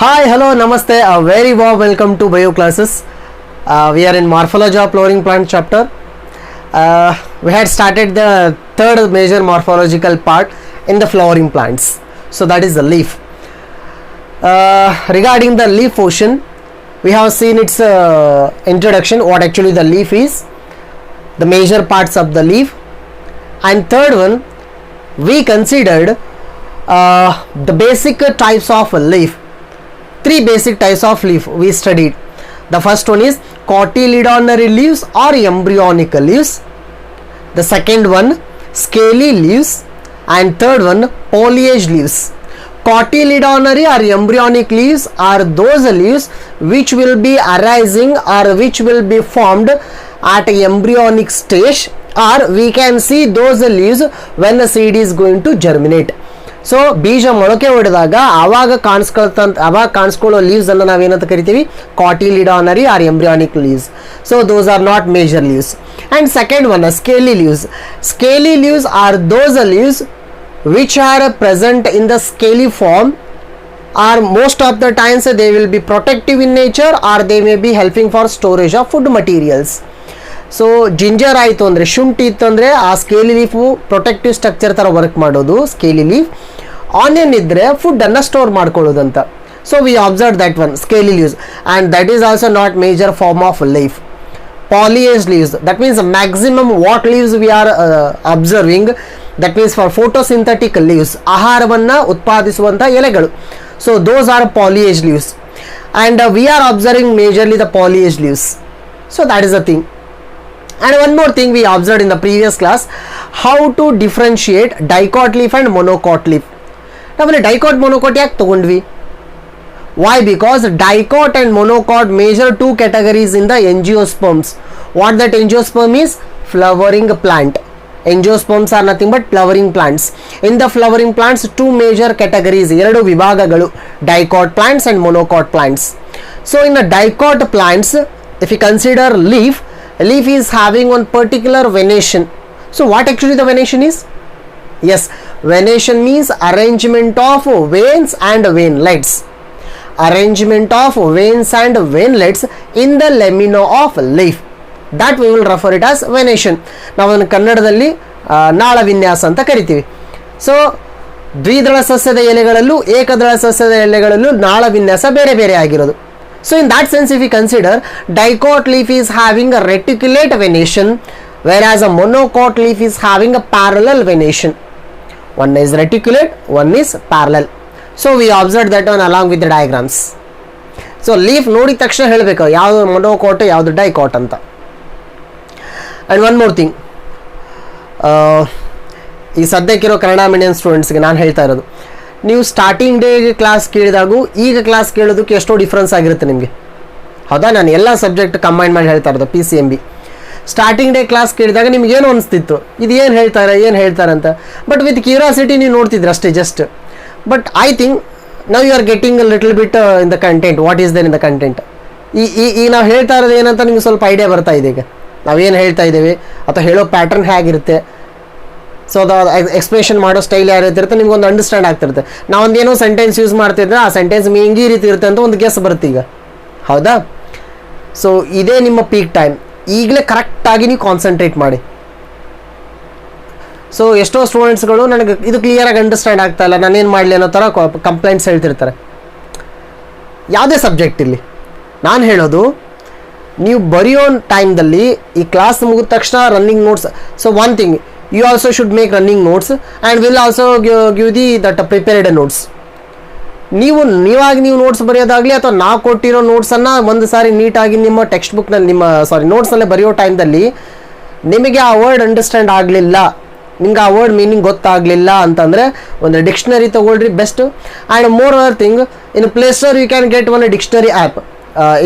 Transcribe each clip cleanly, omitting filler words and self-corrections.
Hi, hello, namaste. A very warm welcome to bio classes. We are in morphology of flowering plant chapter. We had started the third major morphological part in the flowering plants. So that is the leaf. Regarding the leaf portion, we have seen its introduction, what actually the leaf is, the major parts of the leaf, and third one we considered the basic types of leaf. Three basic types of leaf we studied. The first one is cotyledonary leaves or embryonic leaves. The second one scaly leaves, and third one foliage leaves. Cotyledonary or embryonic leaves are those leaves which will be arising or which will be formed at a embryonic stage, or we can see those leaves when the seed is going to germinate. So ಬೀಜ ಮೊಳಕೆ ಹೊಡೆದಾಗ ಆವಾಗ ಕಾಣಿಸ್ಕೊಳ್ಳೋ leaves ಅನ್ನು ನಾವೇನಂತ ಕರಿತೀವಿ, cotyledonary or embryonic leaves. So those are not major leaves. And second one scaly leaves. Scaly leaves are those leaves which are present in the scaly form, or most of the times they will be protective in nature or they may be helping for storage of food materials. So ginger ಆಯಿತು ಅಂದರೆ, ಶುಂಠಿ ಇತ್ತು ಅಂದರೆ ಆ scaly leaf protective structure ಥರ work ಮಾಡೋದು scaly leaf. Onion ಇದ್ದರೆ ಫುಡ್ಡನ್ನು ಸ್ಟೋರ್ ಮಾಡ್ಕೊಳ್ಳೋದಂತ. So we observe that one scaly leaves, and that is also not major form of leaf. Foliage leaves, that means maximum what leaves we are observing, that means for photosynthetic leaves, ಆಹಾರವನ್ನು ಉತ್ಪಾದಿಸುವಂಥ ಎಲೆಗಳು. So those are foliage leaves, and we are observing majorly the foliage leaves. So that is the thing. And one more thing we observed in the previous class, how to differentiate dicot leaf and monocot leaf. ನಾವಲ್ಲಿ dicot monocot ಯಾಕೆ ತಗೊಂಡ್ವಿ? Why? Because dicot and monocot major two categories in the angiosperms. What that angiosperm is? Flowering plant. Angiosperms are nothing but flowering plants. In the flowering plants, two major categories, ಎರಡು ವಿಭಾಗಗಳು, dicot plants and monocot plants. So in the dicot plants, if you consider leaf is having one particular venation. So what actually the venation is? Yes, venation means arrangement of veins and veinlets. Arrangement of veins and veinlets in the lamina of leaf, that we will refer it as venation. ನಾವು ಅದನ್ನು ಕನ್ನಡದಲ್ಲಿ ನಾಳ ವಿನ್ಯಾಸ ಅಂತ ಕರಿತೀವಿ. So ದ್ವಿದಳ ಸಸ್ಯದ ಎಲೆಗಳಲ್ಲೂ ಏಕದಳ ಸಸ್ಯದ ಎಲೆಗಳಲ್ಲೂ ನಾಳ ವಿನ್ಯಾಸ ಬೇರೆ ಬೇರೆ ಆಗಿರೋದು. So in that sense, if you consider, dicot leaf is having a reticulate venation, whereas a monocot leaf is having a parallel venation. One is reticulate, one is parallel. So we observed that one along with the diagrams. So leaf ನೋಡಿದ ತಕ್ಷಣ ಹೇಳಬೇಕು ಯಾವುದು monocot ಯಾವುದು dicot ಅಂತ. And one more thing, ಈ ಸದ್ಯಕ್ಕಿರೋ Kannada medium ಸ್ಟೂಡೆಂಟ್ಸ್ಗೆ ನಾನು ಹೇಳ್ತಾ ಇರೋದು, ನೀವು ಸ್ಟಾರ್ಟಿಂಗ್ ಡೇ ಕ್ಲಾಸ್ ಕೇಳಿದಾಗೂ ಈಗ ಕ್ಲಾಸ್ ಕೇಳೋದಕ್ಕೆ ಎಷ್ಟೋ ಡಿಫ್ರೆನ್ಸ್ ಆಗಿರುತ್ತೆ ನಿಮಗೆ. ಹೌದಾ? ನಾನು ಎಲ್ಲ ಸಬ್ಜೆಕ್ಟ್ ಕಂಬೈನ್ ಮಾಡಿ ಹೇಳ್ತಾ ಇರೋದು PCMB. ಸ್ಟಾರ್ಟಿಂಗ್ ಡೇ ಕ್ಲಾಸ್ ಕೇಳಿದಾಗ ನಿಮ್ಗೆ ಏನು ಅನಿಸ್ತಿತ್ತು, ಇದು ಏನು ಹೇಳ್ತಾರೆ ಅಂತ. ಬಟ್ ವಿತ್ ಕ್ಯೂರಿಯಾಸಿಟಿ ನೀವು ನೋಡ್ತಿದ್ರಿ ಅಷ್ಟೇ, just. But I think now you are getting a little bit in the content, what is there in the content. ಈ ನಾವು ಹೇಳ್ತಾ ಇರೋದು ಏನಂತ ನಿಮ್ಗೆ ಸ್ವಲ್ಪ ಐಡಿಯಾ ಬರ್ತಾ ಇದೆ. ಈಗ ನಾವೇನು ಹೇಳ್ತಾ ಇದ್ದೇವೆ ಅಥವಾ ಹೇಳೋ ಪ್ಯಾಟರ್ನ್ ಹೇಗಿರುತ್ತೆ, ಸೊ ಅದು ಎಕ್ಸ್ಪ್ರೆಷನ್ ಮಾಡೋ ಸ್ಟೈಲ್ ಯಾವ ರೀತಿ ಇರುತ್ತೆ ನಿಮ್ಗೊಂದು ಅಂಡರ್ಸ್ಟ್ಯಾಂಡ್ ಆಗ್ತಿರುತ್ತೆ. ನಾವೊಂದು ಏನೋ ಸೆಂಟೆನ್ಸ್ ಯೂಸ್ ಮಾಡ್ತಿದ್ರೆ ಆ ಸೆಂಟೆನ್ಸ್ ಮೀನಿಂಗ್ ಈ ರೀತಿ ಇರುತ್ತೆ ಅಂತ ಒಂದು ಗೆಸ್ ಬರುತ್ತೆ ಈಗ. ಹೌದಾ? ಸೊ ಇದೇ ನಿಮ್ಮ ಪೀಕ್ ಟೈಮ್. ಈಗಲೇ ಕರೆಕ್ಟಾಗಿ ನೀವು ಕಾನ್ಸಂಟ್ರೇಟ್ ಮಾಡಿ. ಸೊ ಎಷ್ಟೋ ಸ್ಟೂಡೆಂಟ್ಸ್ಗಳು ನನಗೆ ಇದು ಕ್ಲಿಯರಾಗಿ ಅಂಡರ್ಸ್ಟ್ಯಾಂಡ್ ಆಗ್ತಾ ಇಲ್ಲ, ನಾನೇನು ಮಾಡಲಿ ಅನ್ನೋ ಥರ ಕಂಪ್ಲೇಂಟ್ಸ್ ಹೇಳ್ತಿರ್ತಾರೆ. ಯಾವುದೇ ಸಬ್ಜೆಕ್ಟ್ ಇಲ್ಲಿ ನಾನು ಹೇಳೋದು, ನೀವು ಬರೆಯೋ ಟೈಮ್ದಲ್ಲಿ ಈ ಕ್ಲಾಸ್ ಮುಗಿದ ತಕ್ಷಣ running notes. So one thing, you also should make running notes and will also give the that prepared notes. ನೀವಾಗಿ ನೀವು ನೋಟ್ಸ್ ಬರೆಯೋದಾಗಲಿ ಅಥವಾ ನಾವು ಕೊಟ್ಟಿರೋ ನೋಟ್ಸನ್ನು ಒಂದು ಸಾರಿ ನೀಟಾಗಿ ನಿಮ್ಮ ಟೆಕ್ಸ್ಟ್ ಬುಕ್ನಲ್ಲಿ ನೋಟ್ಸಲ್ಲೇ ಬರೆಯೋ ಟೈಮ್ದಲ್ಲಿ ನಿಮಗೆ ಆ ವರ್ಡ್ ಅಂಡರ್ಸ್ಟ್ಯಾಂಡ್ ಆಗಲಿಲ್ಲ, ನಿಮ್ಗೆ ಆ ವರ್ಡ್ ಮೀನಿಂಗ್ ಗೊತ್ತಾಗಲಿಲ್ಲ ಅಂತಂದರೆ ಒಂದು ಡಿಕ್ಷನರಿ ತೊಗೊಳ್ರಿ best. And more other thing, in play store you can get one dictionary app,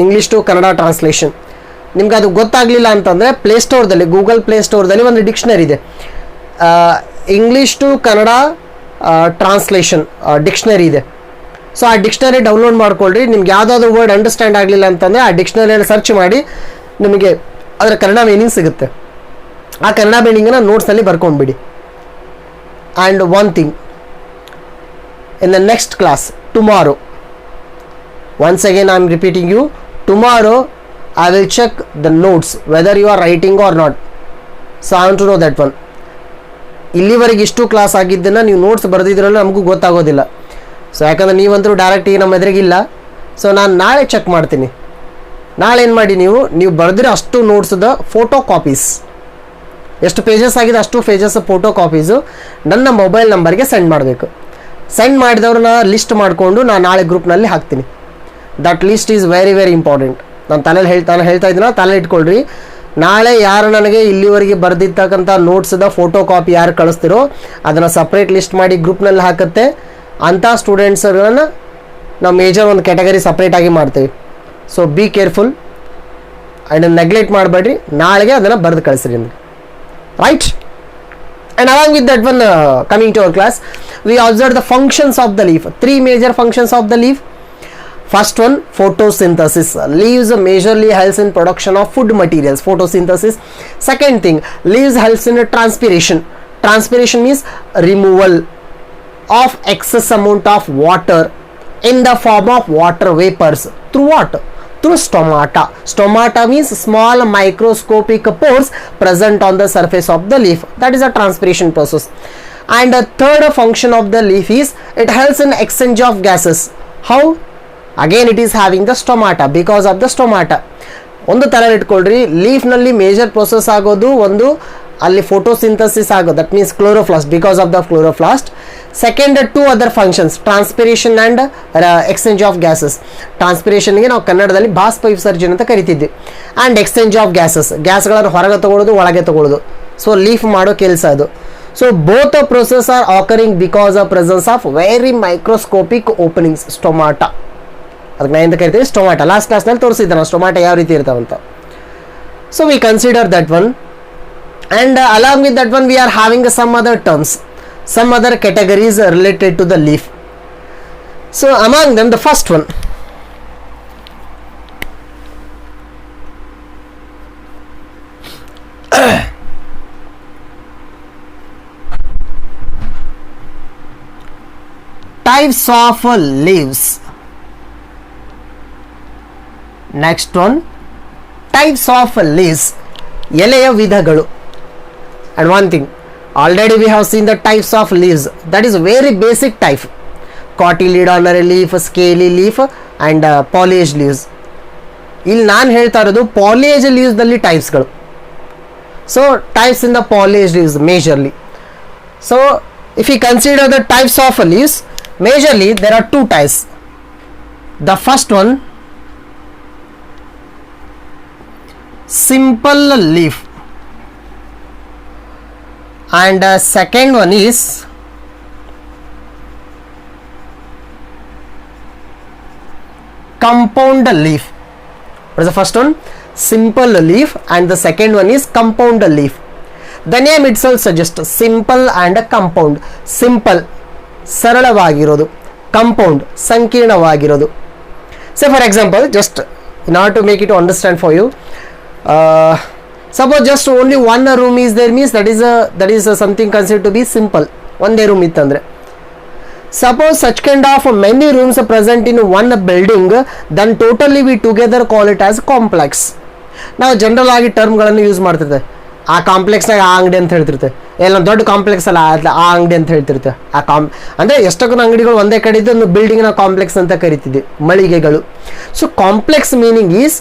English to Kannada translation. ನಿಮ್ಗೆ ಅದು ಗೊತ್ತಾಗಲಿಲ್ಲ ಅಂತಂದರೆ ಪ್ಲೇಸ್ಟೋರ್ದಲ್ಲಿ, ಗೂಗಲ್ ಪ್ಲೇಸ್ಟೋರ್ದಲ್ಲಿ ಒಂದು ಡಿಕ್ಷನರಿ ಇದೆ, English to Kannada translation dictionary ಇದೆ. ಸೊ ಆ ಡಿಕ್ಷನರಿ ಡೌನ್ಲೋಡ್ ಮಾಡ್ಕೊಳ್ರಿ. ನಿಮ್ಗೆ ಯಾವುದಾದ್ರು ವರ್ಡ್ ಅಂಡರ್ಸ್ಟ್ಯಾಂಡ್ ಆಗಲಿಲ್ಲ ಅಂತಂದರೆ ಆ ಡಿಕ್ಷನರಿಯಲ್ಲಿ ಸರ್ಚ್ ಮಾಡಿ ನಿಮಗೆ ಅದರ ಕನ್ನಡ ಮೀನಿಂಗ್ ಸಿಗುತ್ತೆ. ಆ ಕನ್ನಡ ಮೀನಿಂಗನ್ನು ನೋಟ್ಸಲ್ಲಿ ಬರ್ಕೊಂಡ್ಬಿಡಿ. And one thing, in the next class tomorrow once again I am repeating you, tomorrow I will check the notes whether you are writing or not. So I want to know that one. ಇಲ್ಲಿವರೆಗೆ ಇಷ್ಟು class ಆಗಿದ್ದನ್ನು ನೀವು notes ಬರೆದಿದ್ರಲ್ಲ ನಮಗೂ ಗೊತ್ತಾಗೋದಿಲ್ಲ. So ಯಾಕಂದರೆ ನೀವಂತರೂ ಡೈರೆಕ್ಟಾಗಿ ನಮ್ಮ ಎದುರಿಗಿಲ್ಲ. So ನಾನು ನಾಳೆ ಚೆಕ್ ಮಾಡ್ತೀನಿ. ನಾಳೆ ಏನು ಮಾಡಿ, ನೀವು ಬರೆದಿರೋ ಅಷ್ಟು ನೋಟ್ಸ್ದ ಫೋಟೋ ಕಾಪೀಸ್, ಎಷ್ಟು ಪೇಜಸ್ ಆಗಿದೆ ಅಷ್ಟು ಪೇಜಸ್ ಫೋಟೋ ಕಾಪೀಸು ನನ್ನ ಮೊಬೈಲ್ ನಂಬರ್ಗೆ ಸೆಂಡ್ ಮಾಡಬೇಕು. ಸೆಂಡ್ ಮಾಡಿದವ್ರನ್ನ ಲಿಸ್ಟ್ ಮಾಡಿಕೊಂಡು ನಾನು ನಾಳೆ ಗ್ರೂಪ್ನಲ್ಲಿ ಹಾಕ್ತೀನಿ. That list is very very important. ನಾನು ಹೇಳ್ತಾ ಇದ್ದೀನ, ತಲೆ ಇಟ್ಕೊಳ್ರಿ. ನಾಳೆ ಯಾರು ನನಗೆ ಇಲ್ಲಿವರೆಗೆ ಬರೆದಿರ್ತಕ್ಕಂಥ ನೋಟ್ಸ್ದ ಫೋಟೋ ಕಾಪಿ ಯಾರು ಕಳಿಸ್ತಿರೋ ಅದನ್ನು ಸಪ್ರೇಟ್ ಲಿಸ್ಟ್ ಮಾಡಿ ಗ್ರೂಪ್ನಲ್ಲಿ ಹಾಕುತ್ತೆ. ಅಂಥ ಸ್ಟೂಡೆಂಟ್ಸ್ಗಳನ್ನು ನಾವು ಮೇಜರ್ ಒಂದು ಕ್ಯಾಟಗರಿ ಸಪ್ರೇಟಾಗಿ ಮಾಡ್ತೀವಿ. So be careful and neglect ಮಾಡಬೇಡ್ರಿ. ನಾಳೆಗೆ ಅದನ್ನು ಬರೆದು ಕಳಿಸ್ರಿ ನಿಮಗೆ, right? And along with that one, coming to our class, we observe the functions of the leaf. 3 major functions of the leaf. First one, photosynthesis. Leaves majorly helps in production of food materials, photosynthesis. Second thing, leaves helps in transpiration. Transpiration means removal of excess amount of water in the form of water vapors. Through what? Through stomata. Stomata means small microscopic pores present on the surface of the leaf. That is a transpiration process. And the third function of the leaf is it helps in exchange of gases. How? Again it is having the stomata, because of the stomata. ಒಂದು ಥರ ಇಟ್ಕೊಳ್ರಿ, ಲೀಫ್ನಲ್ಲಿ major process ಆಗೋದು ಒಂದು, ಅಲ್ಲಿ photosynthesis ಆಗೋದು, that means chloroplast, because of the chloroplast. Second 2 other functions, transpiration and exchange of gases. ಟ್ರಾನ್ಸ್ಪಿರೇಷನ್ಗೆ ನಾವು ಕನ್ನಡದಲ್ಲಿ ಬಾಷ್ಪ ವಿಸರ್ಜನೆ ಅಂತ ಕರಿತಿದ್ವಿ. ಆ್ಯಂಡ್ ಎಕ್ಸ್ಚೇಂಜ್ ಆಫ್ ಗ್ಯಾಸಸ್, ಗ್ಯಾಸ್ಗಳನ್ನು ಹೊರಗೆ ತೊಗೊಳ್ಳೋದು ಒಳಗೆ ತೊಗೊಳ್ಳೋದು. ಸೊ ಲೀಫ್ ಮಾಡೋ ಕೆಲಸ ಅದು. So both process are occurring because of presence of very microscopic openings, stomata. ಅದಕ್ಕೆ ನಾನು ಎಂತ ಕರಿತೀವಿ, ಸ್ಟೊಮಾಟಾ. ಲಾಸ್ಟ್ ಕ್ಲಾಸ್ನಲ್ಲಿ ತೋರಿಸಿದ್ದೆ ನಾನು ಸ್ಟೊಮಾಟಾ ಯಾವ ರೀತಿ ಇರ್ತಾವಂತ. So we consider that one. And along with that one we are having some other terms, some other categories related to the leaf. So among them the first one, types of leaves. Next one, types of leaves, ಎಲೆಯ ವಿಧಗಳು. And one thing, already we have seen the types of leaves. That is very basic type: cotyledonary leaf, scaly leaf and foliage leaves. ಇಲ್ಲಿ ನಾನು ಹೇಳ್ತಾ ಇರೋದು foliage leaves ದಲ್ಲಿ ಟೈಪ್ಸ್ಗಳು. So types in the foliage leaves majorly. So if you consider the types of leaves, majorly there are 2 types. The first one, simple leaf, and second one is compound leaf. What is the first one? Simple leaf, and the second one is compound leaf. The name itself suggests simple and compound. Simple ಸರಳವಾಗಿರೋದು, compound ಸಂಕೀರ್ಣವಾಗಿರೋದು. So for example, just in order to make it to understand for you, suppose just only one room is there, means that is something considered to be simple. ಒಂದೇ room ಇತ್ತಂದ್ರೆ, suppose such kind of many rooms are present in one building, then totally we together call it as complex. ನಾವು general ಆಗಿ ಟರ್ಮ್ಗಳನ್ನು use ಮಾಡ್ತಿರ್ತೇವೆ. ಆ ಕಾಂಪ್ಲೆಕ್ಸ್ನಾಗ ಆ ಅಂಗಡಿ ಅಂತ ಹೇಳ್ತಿರ್ತೇವೆ, ಎಲ್ಲ ದೊಡ್ಡ ಕಾಂಪ್ಲೆಕ್ಸ್ ಅಲ್ಲ ಆ ಅಂಗಡಿ ಅಂತ ಹೇಳ್ತಿರ್ತೇವೆ. ಅಂದರೆ ಎಷ್ಟೊಂದು ಅಂಗಡಿಗಳು ಒಂದೇ ಕಡೆ ಇದ್ದು ಒಂದು ಬಿಲ್ಡಿಂಗ್ನ ಕಾಂಪ್ಲೆಕ್ಸ್ ಅಂತ ಕರಿತಿದ್ವಿ, ಮಳಿಗೆಗಳು. So complex meaning is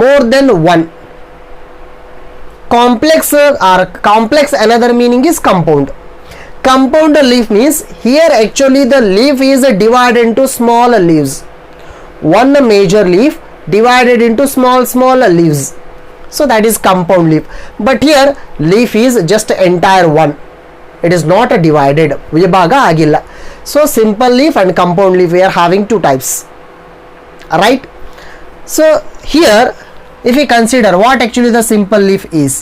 more than one. Complex another meaning is compound. Compound leaf means here actually the leaf is divided into small leaves. One major leaf divided into small leaves. So that is compound leaf. But here leaf is just entire one. It is not divided. Vibhaga agilla. So simple leaf and compound leaf, we are having 2 types. Right? So here if we consider what actually the simple leaf is,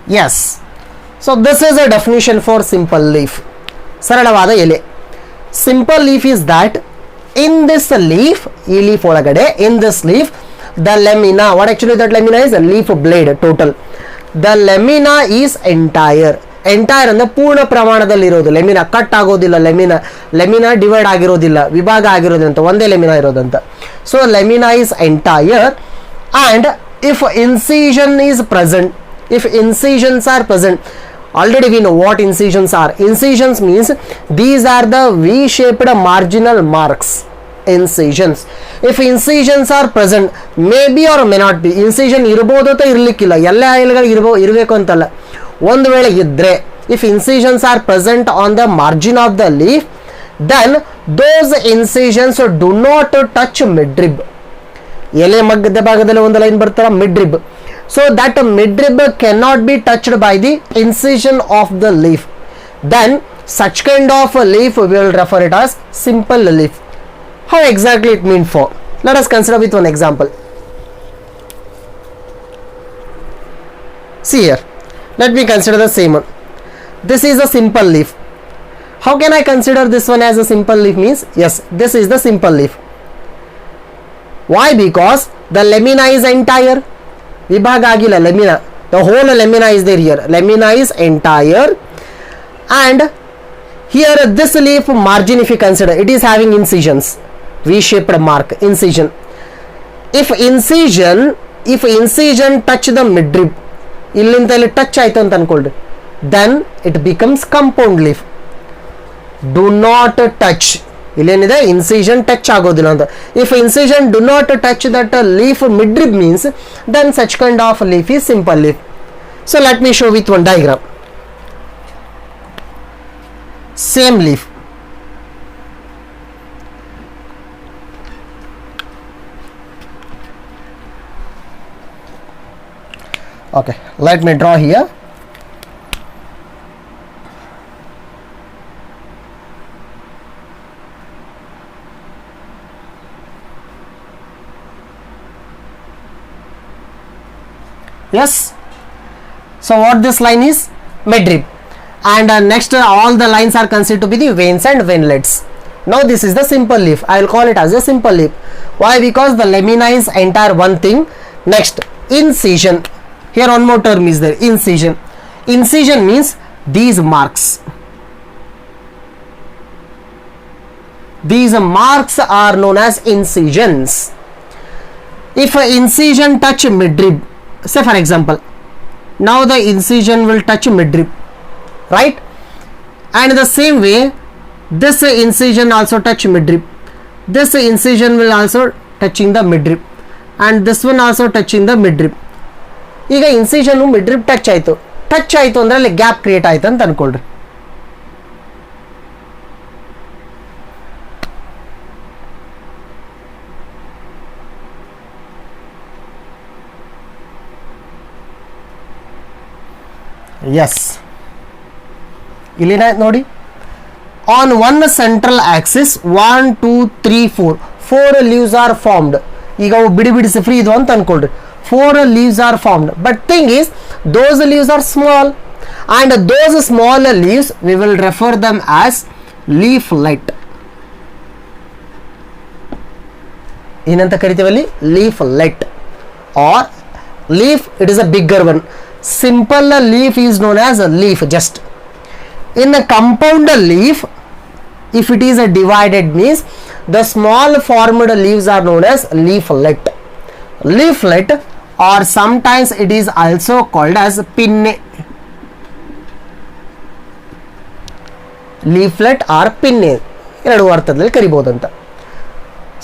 Yes. So this is a definition for simple leaf. ಸರಳವಾದ ಎಲೆ. Simple leaf is that in this leaf, ಈ leaf ಒಳಗಡೆ, in this leaf, the lamina, what actually that lamina is? A leaf blade total. The lamina is entire ಅಂದ್ರೆ ಪೂರ್ಣ ಪ್ರಮಾಣದಲ್ಲಿ ಇರೋದು. ಲೆಮಿನಾ cut ಆಗೋದಿಲ್ಲ, ಲೆಮಿನಾ divide ಆಗಿರೋದಿಲ್ಲ, ವಿಭಾಗ ಆಗಿರೋದಂತ, ಒಂದೇ ಲೆಮಿನಾ ಇರೋದಂತ. So lamina is entire, and if incision is present, if incisions are present, already we know what incisions are. Incisions means these are the V-shaped marginal marks. Incisions. If incisions are present, maybe or may not be. Incision ಇರಬಹುದು ಅಥವಾ ಇರಲಿಕ್ಕಿಲ್ಲ, ಎಲ್ಲ ಆಯಿಲ್ಗಳು ಇರಬೇಕು ಅಂತಲ್ಲ, ಒಂದು ವೇಳೆ ಇದ್ರೆ, if incisions are present on the margin of the leaf, then those incisions do not touch midrib. ಎಲೆ ಮಧ್ಯದ ಭಾಗದಲ್ಲಿ ಒಂದು ಲೈನ್ ಬರ್ತಾರ, midrib. So that midrib cannot be touched by the incision of the leaf. Then such kind of a leaf we will refer it as simple leaf. How exactly it mean for? Let us consider with one example. See here. Let me consider the same one. This is a simple leaf. How can I consider this one as a simple leaf means? Yes, this is the simple leaf. Why? Because the lamina is entire. ವಿಭಾಗ ಆಗಿಲ್ಲ ಲೆಮಿನಾ, the whole lamina is there here. Lamina is entire, and here this leaf margin, if you consider, it is having incisions, V-shaped mark, incision. If incision touch the midrib, ಇಲ್ಲಿಂದ ಇಲ್ಲಿ touch ಆಯ್ತು ಅಂತ ಅನ್ಕೊಳ್ಳಿ, then it becomes compound leaf. Do not touch, ಇಲ್ಲೇನಿದೆ incision touch ಆಗೋದಿಲ್ಲ ಅಂತ. If incision do not touch that leaf midrib means then such kind of leaf is simple leaf. So let me show with one diagram. Same leaf. Okay, let me draw here. Yes. So what this line is? Midrib. And next all the lines are considered to be the veins and veinlets. Now this is the simple leaf. I will call it as a simple leaf. Why? Because the lamina is entire one thing. Next, incision. Here one more term is there, incision. Incision means these marks. These marks are known as incisions. If an incision touch midrib, say for example, now the incision will touch midrib, right? And the same way, this incision also touch midrib. This incision will also touching the midrib, and this one also touching the midrib. ಈಗ incision midrib touch ಆಯ್ತು ಅಂದ್ರೆ ಅಲ್ಲಿ gap create ಆಯ್ತು ಅಂತ ಅನ್ಕೊಳ್ರಿ. S, ಇಲ್ಲಿನ ನೋಡಿ, on one central Axis 1 2 3 4 leaves are formed. ಈಗ ಅವು ಬಿಡಿಸಿ ಫ್ರೀ ಇದು ಅಂತ ಅನ್ಕೊಳ್ರಿ. 4 leaves are formed, but thing is those leaves are small, and those small leaves we will refer them as leaflet. ಏನಂತ ಕರಿತೀವಲ್ಲಿ? leaflet or leaf. It is a bigger one. Simple leaf is known as a leaf just. In a compound leaf, if it is a divided means the small formed leaves are known as leaflet. Leaflet, or sometimes it is also called as pinne. Leaflet or pinne, ಎರಡು ಅರ್ಥದಲ್ಲಿ ಕರಿಬಹುದು ಅಂತ.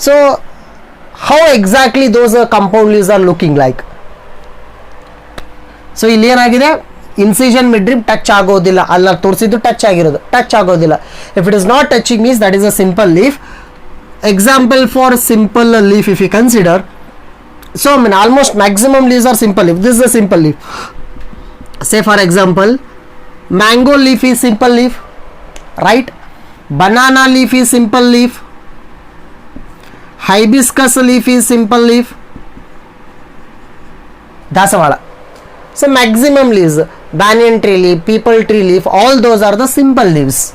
So how exactly those compound leaves are looking like? So ಇಲ್ಲಿ ಏನಾಗಿದೆ, incision midrib touch ಆಗೋದಿಲ್ಲ, ಅಲ್ಲ ತೋರಿಸಿದ್ದು touch ಆಗಿರೋದು, ಟಚ್ ಆಗೋದಿಲ್ಲ. If it is not touching means that is a simple leaf. Example for simple leaf if you consider, so I mean almost maximum leaves are simple leaf. This is a simple leaf. Say for example, mango leaf is simple leaf, right? Banana leaf is simple leaf. Hibiscus leaf is simple leaf. Dasawala. So maximum leaves. banyan tree leaf, peepal tree leaf, all those are the simple leaves.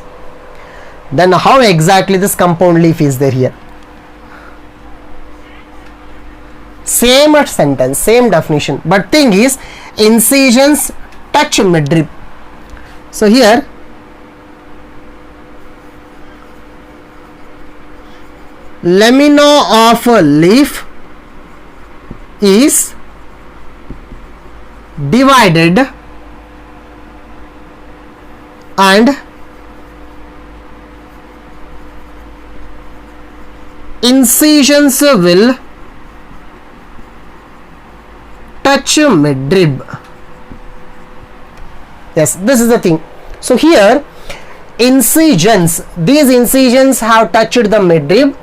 Then how exactly this compound leaf is there here? Same sentence, same definition, but thing is incisions touch midrib. So here lamina of a leaf is divided and incisions will touch midrib. Yes, this is the thing. So here incisions, these incisions have touched the midrib,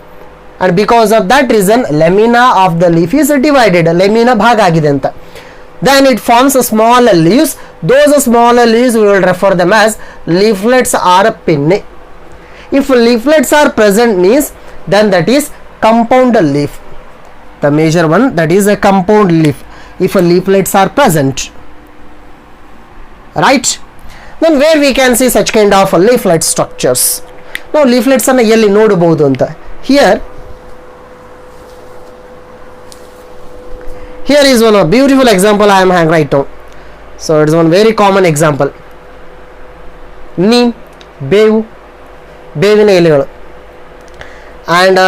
and because of that reason lamina of the leaf is divided. Lamina bhag agide anta. Then it forms a smaller leaves. Those smaller leaves we will refer them as leaflets or pinnae. If leaflets are present means then that is compound leaf. The major one, that is a compound leaf if leaflets are present, right? Then where we can see such kind of leaflet structures? Now leaflets anna elli nodabodu anta. Here is one beautiful example I am having right now. So it is one very common example. Neem, ಬೇವಿನ ಎಲೆಗಳು, and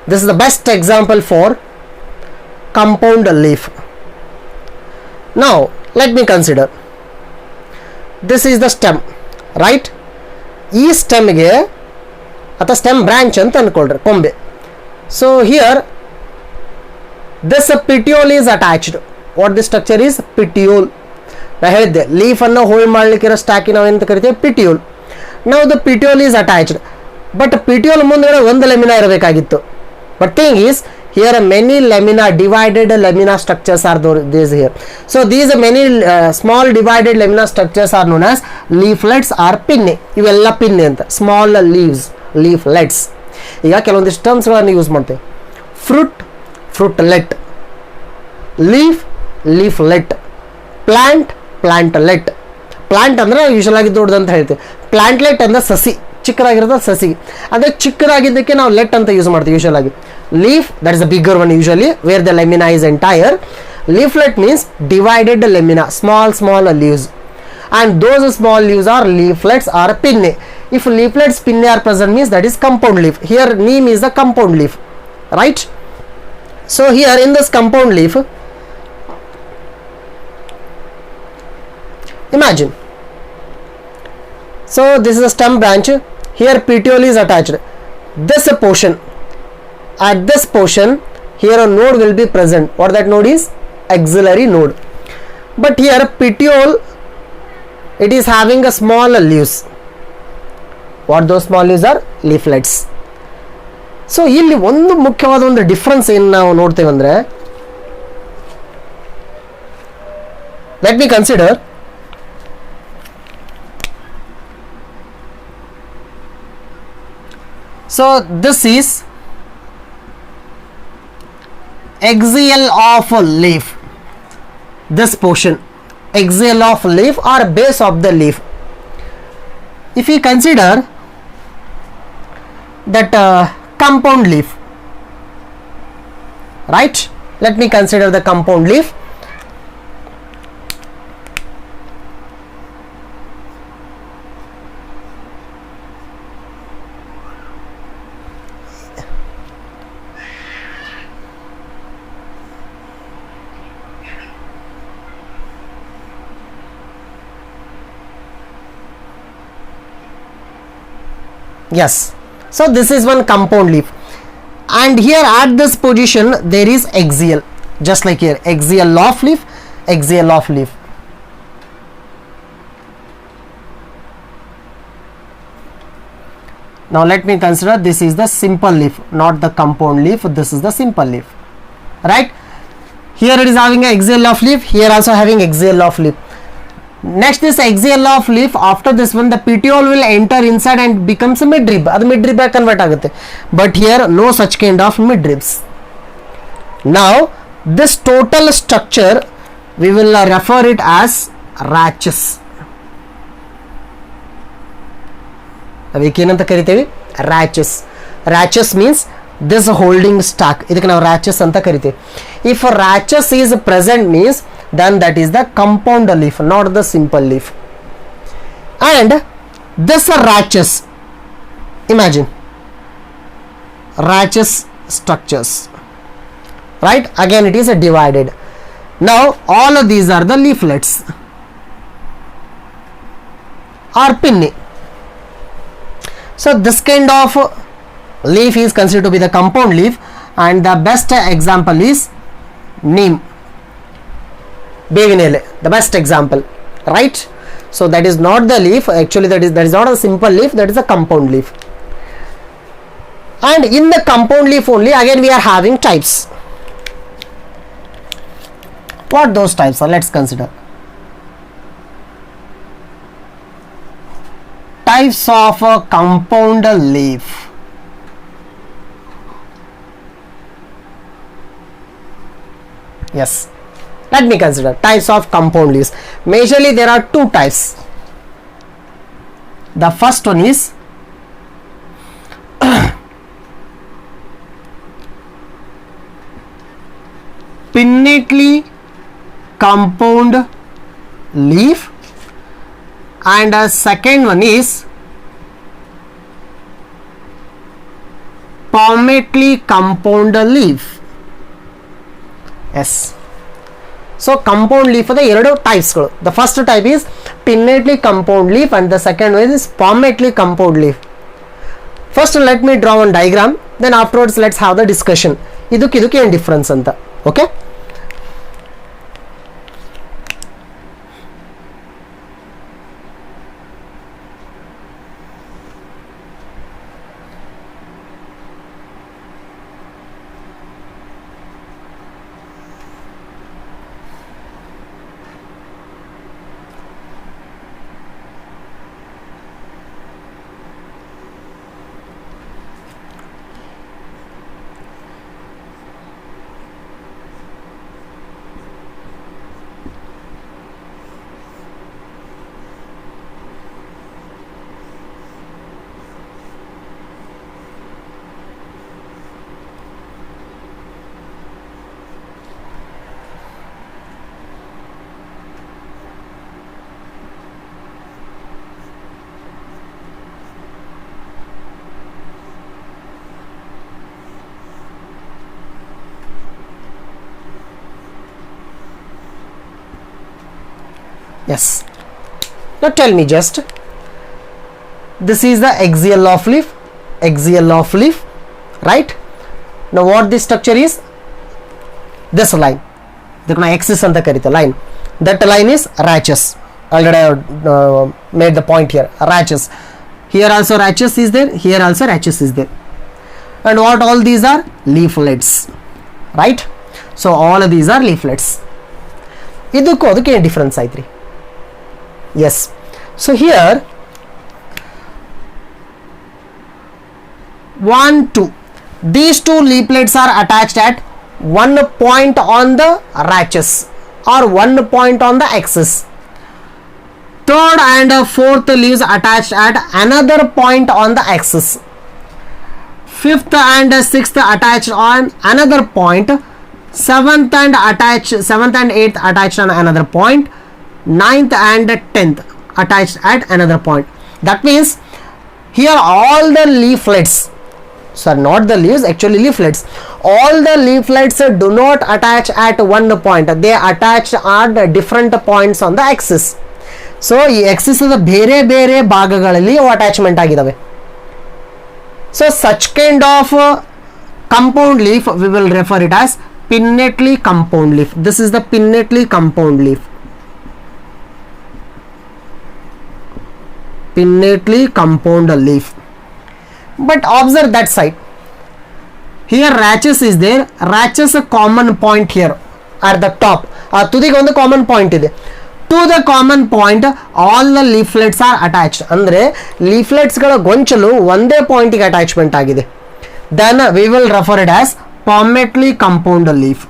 this is the best example for compound leaf. Now let me consider, this is the stem, right? ಈ ಸ್ಟೆಮ್ಗೆ ಅಥವಾ stem branch ಅಂತ ಅನ್ಕೊಳ್ರಿ, ಕೊಂಬೆ. So here this petiole is attached. What the structure is? Petiole. ನಾ ಹೇಳಿದ್ದೆ leaf ಅನ್ನು hold ಮಾಡ್ಲಿಕ್ಕಿರೋ ಸ್ಟಾಕಿ ನಾವು ಎಂತ ಕರಿತೀವಿ? ಪಿಟಿಯೋಲ್. ನಾವು the petiole is attached, but petiole ಮುಂದೆ ಒಂದು ಲೆಮಿನಾ ಇರಬೇಕಾಗಿತ್ತು. But thing is here many lamina, divided lamina structures are these here. So these many small divided lamina structures are known as leaflets or pinnae. ಇವೆಲ್ಲ ಪಿನ್ನೆ ಅಂತ, small leaves, leaflets. ಈಗ ಕೆಲವೊಂದಿಷ್ಟು ಟರ್ಮ್ಸ್ಗಳನ್ನು use ಮಾಡ್ತೇವೆ. Fruit, fruitlet, leaf, leaflet, plant, plantlet. Plant ಅಂದರೆ usual ಆಗಿ ದೊಡ್ಡದಂತ ಹೇಳ್ತೀವಿ. ಪ್ಲಾಂಟ್ಲೆಟ್ ಅಂದರೆ ಸಸಿ, ಚಿಕ್ಕದಾಗಿರೋದು ಸಸಿ. ಅಂದರೆ ಚಿಕ್ಕದಾಗಿದ್ದಕ್ಕೆ ನಾವು ಲೆಟ್ ಅಂತ ಯೂಸ್ ಮಾಡ್ತೀವಿ ಯೂಶಲ್ ಆಗಿ. Leaf, that is the bigger one usually, where the lamina is entire. Leaflet means divided lamina, small leaves, and those small leaves are leaflets or pinnae. If leaflets, pinnae are present means that is compound leaf. Here neem is the compound leaf, right? So here in this compound leaf, imagine, so this is a stem branch, here petiole is attached. This portion, at this portion here a node will be present. What that node is? Axillary node. But here petiole, it is having a small leaves. What those small leaves are? Leaflets. So ಇಲ್ಲಿ ಒಂದು ಮುಖ್ಯವಾದ ಒಂದು difference ಏನು ನಾವು ನೋಡ್ತೇವೆ ಅಂದರೆ, let me consider, so this is axial of a leaf, this portion axial of leaf or base of the leaf. If we consider that compound leaf, right? Let me consider the compound leaf. Yes, so this is one compound leaf, and here at this position there is axial, just like here, axial of leaf, axial of leaf. Now let me consider, this is the simple leaf, not the compound leaf, this is the simple leaf, right? Here it is having an axial of leaf, here also having axial of leaf. Next, this axial of leaf, after this one the petiole will enter inside and becomes a midrib. Adu midrib ಆಗಿ convert ಆಗುತ್ತೆ. But here no such kind of midribs. Now this total structure we will refer it as rachis. ಅದಕ್ಕೇನಂತ ಕರಿತೇವೆ? rachis. Rachis means this holding stalk. ಇದಕ್ಕೆ ನಾವು rachis ಅಂತ ಕರಿತೇವೆ. If a rachis is present means then that is the compound leaf, not the simple leaf. And this rachis, imagine rachis structures, right? Again it is divided. Now all of these are the leaflets or pinnae. So this kind of leaf is considered to be the compound leaf, and the best example is neem, ಬೇವಿನ ಎಲೆ, the best example, right? So that is not the leaf, actually that is not a simple leaf, that is a compound leaf. And in the compound leaf only again we are having types. What those types are? Let's consider. Types of a compound leaf. Yes, let me consider types of compound leaves. Majorly there are two types. The first one is pinnately compound leaf, and a second one is palmately compound leaf. Yes, so compound leaf are the ಎರಡು types ಗಳು. The first type is pinnately compound leaf and the second one is palmately compound leaf. First let me draw one diagram, then afterwards let's have the discussion. ಇದಕ್ಕೆ ಏನು difference ಅಂತ. Okay, yes, now tell me just, this is the axial of leaf, right? Now what this structure is? This line, ಇದಕ್ಕೆ ನಾವು axis ಅಂತ ಕರೀತೀವಿ, line. That line is rachis. Already I made the point here, rachis. Here also rachis is there, here also rachis is there. And what all these are? Leaflets, right? So all of these are leaflets. ಇದಕ್ಕೂ ಅದಕ್ಕೆ ಏನು difference ಆಯ್ತು ರೀ? Yes, so here 1 2, these two leaflets are attached at one point on the rachis or one point on the axis. Third and fourth leaves attached at another point on the axis. Fifth and sixth attached on another point. Seventh and eighth attached on another point. Ninth and 10th attached at another point. That means here all the leaflets, so not the leaves, actually leaflets, all the leaflets do not attach at one point, they attach at different points on the axis. So ಈ axis ಬೇರೆ ಬೇರೆ ಭಾಗಗಳಲ್ಲಿ attachment ಆಗಿದಾವೆ. So such kind of compound leaf we will refer it as pinnately compound leaf. This is the pinnately compound leaf. Pinnately compound leaf. But observe that side. Here rachis is there. Rachis a common point here at the top. ತುದಿಗೆ ಒಂದು common point ಇದೆ. To the common point all the leaflets are attached. ಅಂದರೆ leafletsಗಳ ಗೊಂಚಲು ಒಂದೇ ಪಾಯಿಂಟಿಗೆ attachment ಆಗಿದೆ. Then we will refer it as palmately compound leaf.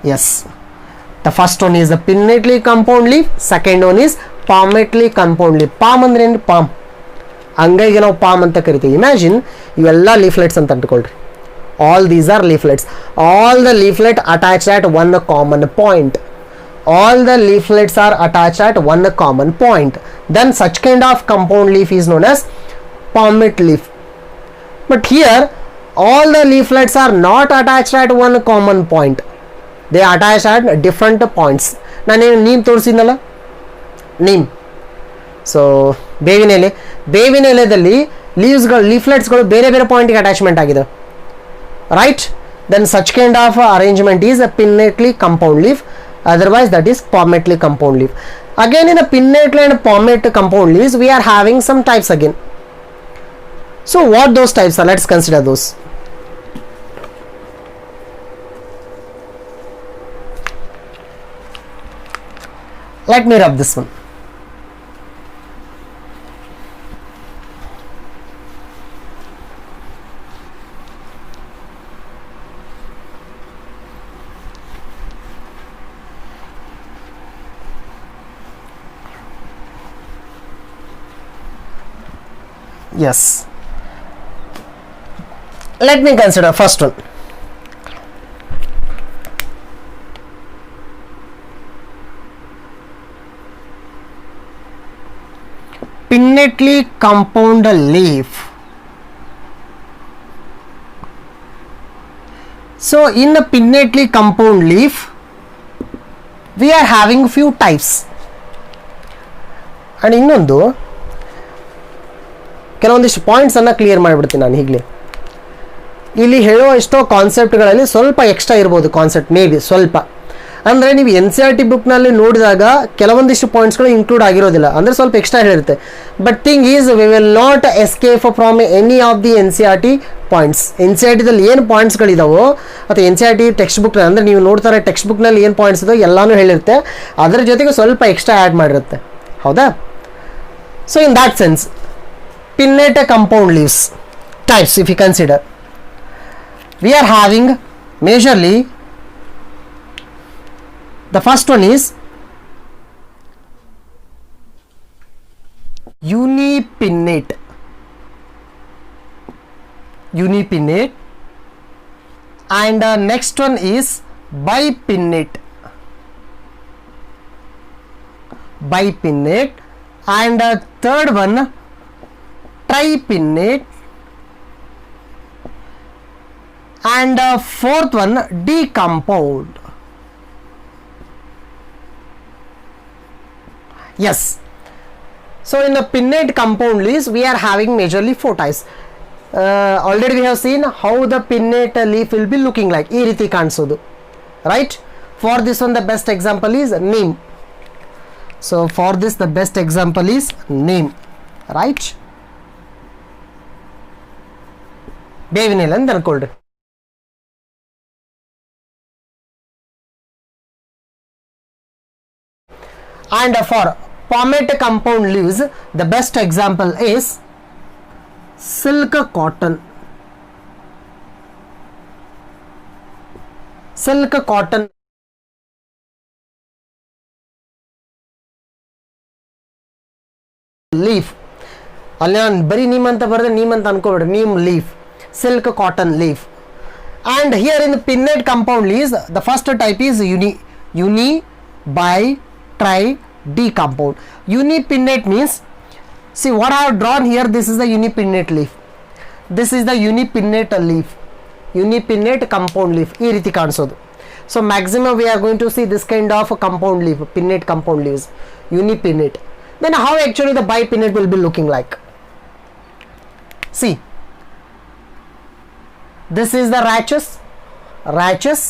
Yes, the first one is the pinnately compound leaf, second one is palmately compound leaf. Palm ಅಂದ್ರೆ ಏನು? Palm, ಅಂಗೈಗೆ ನಾವು palm ಅಂತ ಕರಿತೀವಿ. Imagine ಇವೆಲ್ಲ ಲೀಫ್ಲೆಟ್ಸ್ ಅಂತ ಅಂದ್ಕೊಳ್ರಿ. all these are leaflets. All the leaflet attached at one common point. All the leaflets are attached at one common point. Then such kind of compound leaf is known as palmate leaf. But here all the leaflets are not attached at one common point. They are attached at different points. ನಾನು neem ತೋರಿಸಿದ್ನಲ್ಲ, neem. So ಬೇವಿನ ಎಲೆದಲ್ಲಿ ಲೀಫ್ಲೆಟ್ಸ್ಗಳು ಬೇರೆ ಬೇರೆ ಪಾಯಿಂಟ್ಗೆ attachment ಆಗಿದೆ, right? then such kind of arrangement is a pinnately compound leaf, otherwise that is palmately compound leaf. Again in the pinnately and palmate compound leaves we are having some types again. So what those types are, let's consider those. Let me rub this one. Yes, let me consider first one. Pinnately compound leaf. So in the pinnately compound leaf we are having few types, and ಇನ್ನೊಂದು ಕೆಲವೊಂದಿಷ್ಟು ಪಾಯಿಂಟ್ಸನ್ನು clear ಮಾಡಿಬಿಡ್ತೀನಿ ನಾನು ಈಗಲೇ. ಇಲ್ಲಿ ಹೇಳೋ ಎಷ್ಟೋ ಕಾನ್ಸೆಪ್ಟ್ಗಳಲ್ಲಿ ಸ್ವಲ್ಪ extra ಇರ್ಬೋದು ಕಾನ್ಸೆಪ್ಟ್, ಮೇ ಬಿ ಸ್ವಲ್ಪ. ಅಂದರೆ ನೀವು ಎನ್ ಸಿ ಆರ್ ಟಿ ಬುಕ್ನಲ್ಲಿ ನೋಡಿದಾಗ ಕೆಲವೊಂದಿಷ್ಟು ಪಾಯಿಂಟ್ಸ್ಗಳು ಇನ್ಕ್ಲೂಡ್ ಆಗಿರೋದಿಲ್ಲ, ಅಂದರೆ ಸ್ವಲ್ಪ ಎಕ್ಸ್ಟ್ರಾ ಹೇಳಿರುತ್ತೆ. But thing is we will not escape from any of the N C R T points. N C R ಟಿದಲ್ಲಿ ಏನು ಪಾಯಿಂಟ್ಸ್ಗಳಿದಾವೋ ಅಥವಾ N C R T text book, ಅಂದರೆ ನೀವು ನೋಡ್ತಾರೆ ಟೆಕ್ಸ್ಟ್ ಬುಕ್ನಲ್ಲಿ ಏನು ಪಾಯಿಂಟ್ಸ್ ಇದಾವೆ ಎಲ್ಲನೂ ಹೇಳಿರುತ್ತೆ, ಅದರ ಜೊತೆಗೆ ಸ್ವಲ್ಪ ಎಕ್ಸ್ಟ್ರಾ ಆ್ಯಡ್ ಮಾಡಿರುತ್ತೆ, ಹೌದಾ? So in that sense pinnate compound leaves types, if you consider, we are having majorly, the first one is unipinnate, and next one is bipinnate, and third one tripinnate, and fourth one decompound. Yes, so in the pinnate compound leaves we are having majorly four types. Already we have seen how the pinnate leaf will be looking like, ee riti kaanisodu, right? For this one the best example is neem. So for this the best example is neem, right? ಬೇವಿನ ಎಲೆ ಅಂತ ಅನ್ಕೊಳ್ರಿ. And for palmate compound leaves the best example is silk cotton. leaf, ಅಲ್ಲಿ ನಾನು ಬರೀ ನೀಮ್ ಅಂತ ಬರೆದ್ರೆ ನೀಮ್ ಅಂತ ಅನ್ಕೋಬೇಡ್ರಿ, neem leaf, silk cotton leaf. And here in the pinnate compound leaves the first type is uni, bi, tri, decompound. Unipinnate means, see what I have drawn here, this is the unipinnate leaf, this is the unipinnate leaf, unipinnate compound leaf, ee riti kaanisodu. So maximum we are going to see this kind of compound leaf, pinnate compound leaves, unipinnate. Then how actually the bipinnate will be looking like? See, this is the rachis,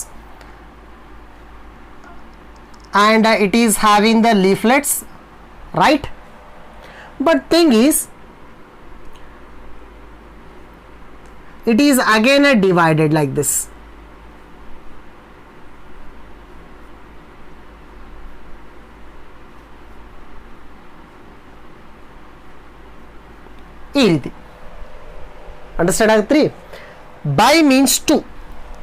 and it is having the leaflets, right? But thing is it is again divided like this. ಈ ರೀತಿ understand ಆಗುತ್ತೆ. Bi means two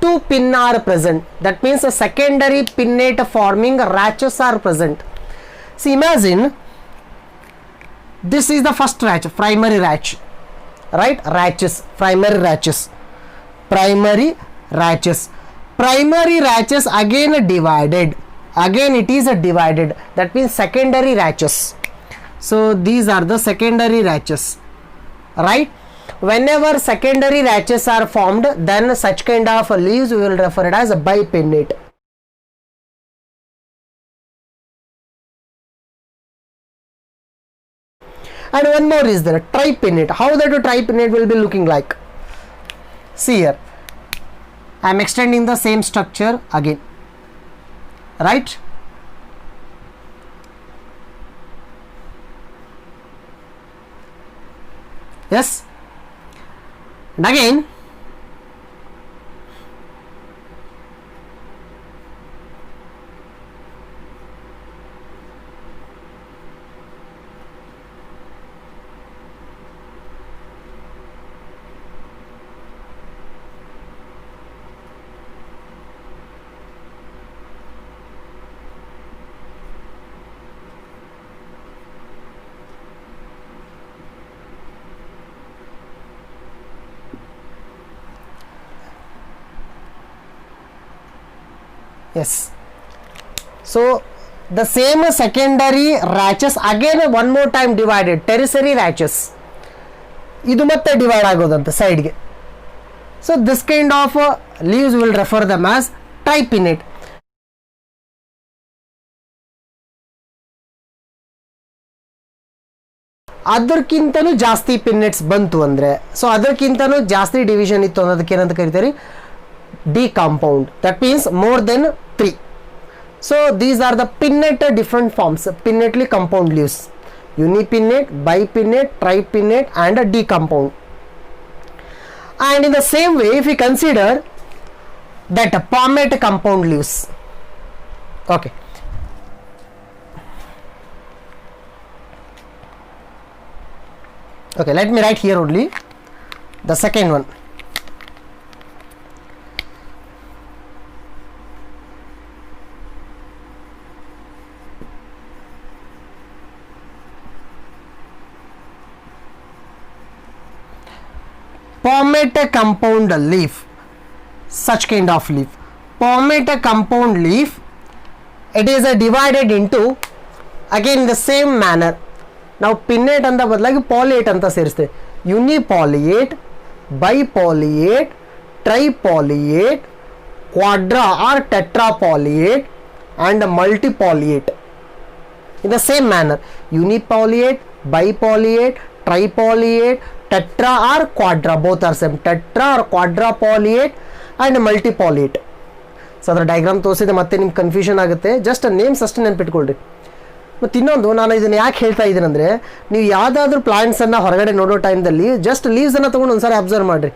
two pin are present. That means a secondary pinnate forming rachis are present. See, imagine this is the first rach, primary rach, right? Rachis, primary rachis, primary rachis. Primary rachis again divided. Again it is divided. That means secondary rachis. So these are the secondary rachis, right? Whenever secondary rachis are formed, then such kind of leaves we will refer it as a bipinnate. And one more is there, tripinnate. How that tripinnate will be looking like? See here, I am extending the same structure again, right? Yes, and again yes, so the same secondary rachis again one more time divided, tertiary rachis idu matte divide agodante side ge. So this kind of leaves will refer them as tripinnate. ಅದಕ್ಕಿಂತನೂ ಜಾಸ್ತಿ ಪಿನ್ನೆಟ್ಸ್ ಬಂತು ಅಂದರೆ, so ಅದಕ್ಕಿಂತನೂ ಜಾಸ್ತಿ division ಇತ್ತು ಅನ್ನೋದಕ್ಕೆ ಏನಂತ ಕರೀತಾರೆ? D compound. That means more than 3. So these are the pinnate different forms, pinnately compound leaves: unipinnate, bipinnate, tripinnate and a D compound. And in the same way, if we consider that palmate compound leaves, okay, okay, let me write here only the second one. Palmate compound leaf, such kind of leaf, palmate compound leaf, it is divided into again in the same manner. Now pinnate anta badalagi palliate anta serisте, unipalliate, bipalliate, tripalliate, quadra or tetrapalliate and multipalliate. In the same manner, unipalliate, bipalliate, tripalliate, tetra or quadra, both are same, tetra or quadrupalliate and multipalliate. So ಅದರ diagram ತೋರಿಸಿದೆ ಮತ್ತೆ ನಿಮ್ಗೆ confusion ಆಗುತ್ತೆ, just names ಅಷ್ಟೇ ನೆನ್ಪಿಟ್ಕೊಳ್ರಿ. ಮತ್ತು ಇನ್ನೊಂದು, ನಾನು ಇದನ್ನು ಯಾಕೆ ಹೇಳ್ತಾ ಇದ್ದೀನಿ ಅಂದರೆ, ನೀವು ಯಾವುದಾದ್ರೂ ಪ್ಲಾಂಟ್ಸನ್ನು ಹೊರಗಡೆ ನೋಡೋ ಟೈಮ್ದಲ್ಲಿ ಜಸ್ಟ್ ಲೀವ್ಸನ್ನು ತೊಗೊಂಡು ಒಂದ್ಸಾರಿ ಅಬ್ಸರ್ವ್ ಮಾಡಿರಿ.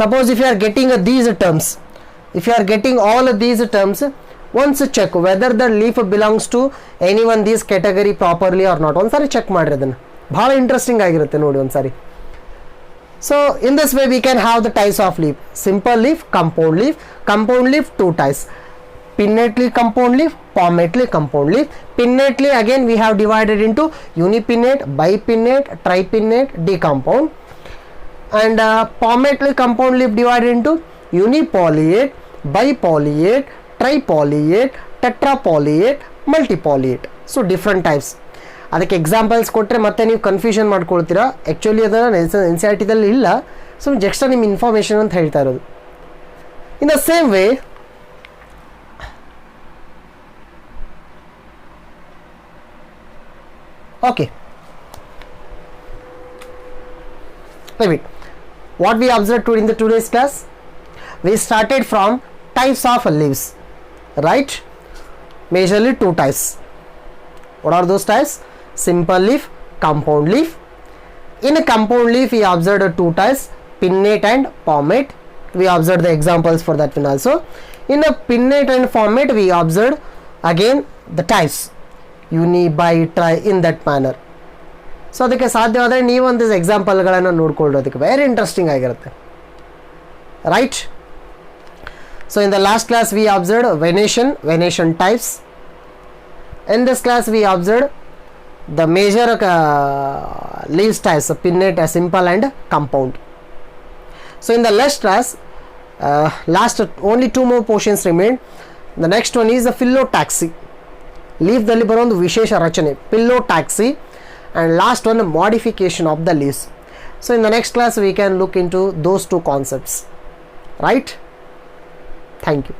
Suppose if you are getting these terms, if you are getting all these terms, once check whether the leaf belongs to any one these category properly or not. ಒಂದ್ಸಾರಿ ಚೆಕ್ ಮಾಡಿರಿ, ಅದನ್ನು ಭಾಳ interesting ಆಗಿರುತ್ತೆ ನೋಡಿ ಒಂದ್ಸಾರಿ. So in this way we can have the types of leaf: simple leaf, compound leaf. Compound leaf two types: pinnately compound leaf, palmately compound leaf. Pinnately again we have divided into unipinnate, bipinnate, tripinnate, D compound. And palmately compound leaf divided into unipalliate, bipalliate, tripalliate, tetrapalliate, multipalliate. So different types. ಅದಕ್ಕೆ examples ಕೊಟ್ಟರೆ ಮತ್ತೆ ನೀವು confusion ಮಾಡ್ಕೊಳ್ತೀರಾ. Actually ಅದನ್ನು NCERT ಇಲ್ಲ, so just ನಿಮ್ಮ information ಅಂತ ಹೇಳ್ತಾ ಇರೋದು. In the same way okay, wait, what we observed in the today's class, we started from types of leaves, right? Majorly two types. What are those types? Simple leaf, compound leaf. In a compound leaf we observed two types: pinnate and palmate. We observed the examples for that one also. In a pinnate and palmate we observed again the types uni, bi, tri, in that manner. So ಅದಕ್ಕೆ ಸಾಧ್ಯವಾದರೆ ನೀವೊಂದು ಎಕ್ಸಾಂಪಲ್ಗಳನ್ನು ನೋಡ್ಕೊಳ್ಳೋದಕ್ಕೆ very interesting ಆಗಿರುತ್ತೆ, right? So in the last class we observed venation types. In this class we observed the major leaves types, pinnate, simple and compound. So in the last class, last only 2 more portions remain. The next one is the phyllotaxy. Leaf dalli barondo vishesha rachane, phyllotaxy, and last one modification of the leaves. So in the next class we can look into those 2 concepts, right? Thank you.